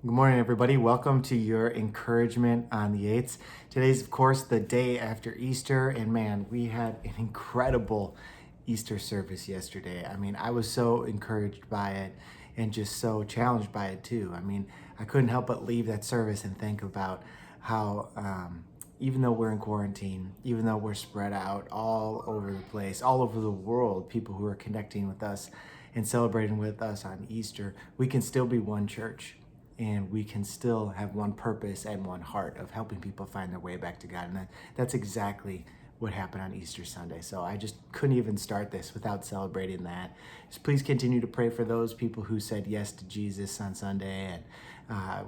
Good morning, everybody. Welcome to your encouragement on the 8th. Today's, of course, the day after Easter, and man, we had an incredible Easter service yesterday. I mean, I was so encouraged by it and just so challenged by it, too. I mean, I couldn't help but leave that service and think about how, even though we're in quarantine, even though we're spread out all over the place, all over the world, people who are connecting with us and celebrating with us on Easter, we can still be one church and we can still have one purpose and one heart of helping people find their way back to God. And that's exactly what happened on Easter Sunday. So I just couldn't even start this without celebrating that. Just please continue to pray for those people who said yes to Jesus on Sunday. And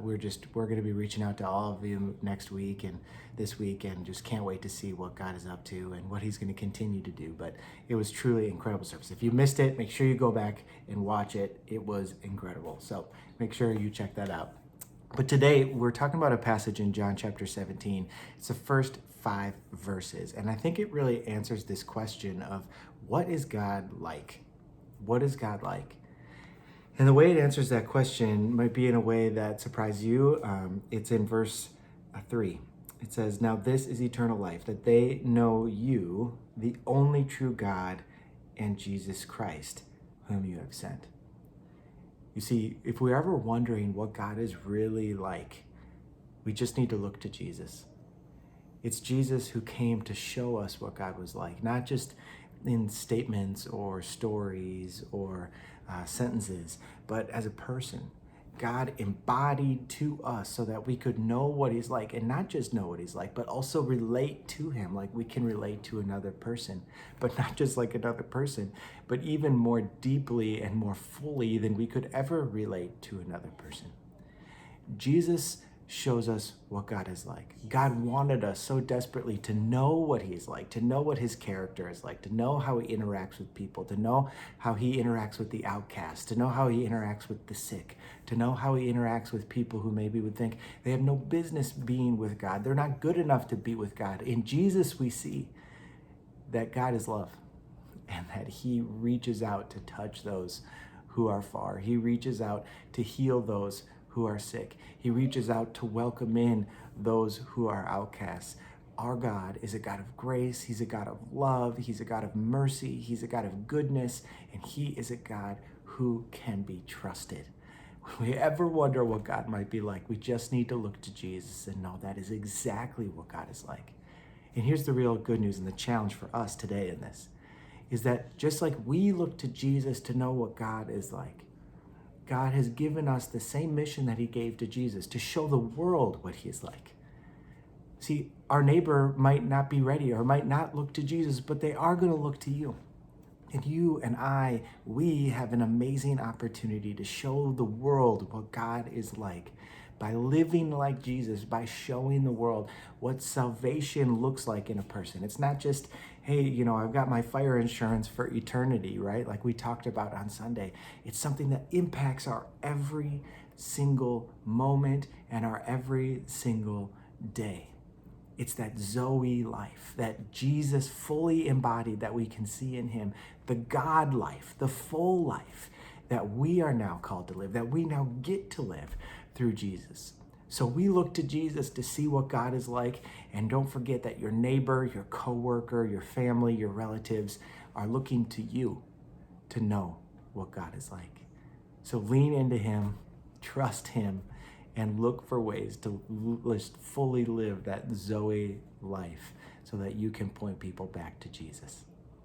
we're going to be reaching out to all of you next week and this week, and just can't wait to see what God is up to and what he's going to continue to do. But it was truly incredible service. If you missed it, make sure you go back and watch it. It was incredible. So make sure you check that out. But today we're talking about a passage in John chapter 17. It's the first 5 verses. And I think it really answers this question of what is God like? What is God like? And the way it answers that question might be in a way that surprised you. It's in verse 3. It says, "Now this is eternal life, that they know you, the only true God, and Jesus Christ, whom you have sent." You see, if we're ever wondering what God is really like, we just need to look to Jesus. It's Jesus who came to show us what God was like, not just in statements or stories or sentences, but as a person. God embodied to us so that we could know what he's like, and not just know what he's like, but also relate to him like we can relate to another person, but not just like another person, but even more deeply and more fully than we could ever relate to another person. Jesus shows us what God is like. God wanted us so desperately to know what he's like, to know what his character is like, to know how he interacts with people, to know how he interacts with the outcast, to know how he interacts with the sick, to know how he interacts with people who maybe would think they have no business being with God. They're not good enough to be with God. In Jesus, we see that God is love and that he reaches out to touch those who are far. He reaches out to heal those who are sick. He reaches out to welcome in those who are outcasts. Our God is a God of grace. He's a God of love. He's a God of mercy. He's a God of goodness. And he is a God who can be trusted. When we ever wonder what God might be like, we just need to look to Jesus and know that is exactly what God is like. And here's the real good news and the challenge for us today in this, is that just like we look to Jesus to know what God is like, God has given us the same mission that he gave to Jesus, to show the world what he is like. See, our neighbor might not be ready or might not look to Jesus, but they are going to look to you. And you and I, we have an amazing opportunity to show the world what God is like by living like Jesus, by showing the world what salvation looks like in a person. It's not just, hey, I've got my fire insurance for eternity, right? Like we talked about on Sunday. It's something that impacts our every single moment and our every single day. It's that Zoe life that Jesus fully embodied that we can see in him, the God life, the full life that we are now called to live, that we now get to live through Jesus. So we look to Jesus to see what God is like, and don't forget that your neighbor, your coworker, your family, your relatives are looking to you to know what God is like. So lean into him, trust him, and look for ways to fully live that Zoe life so that you can point people back to Jesus.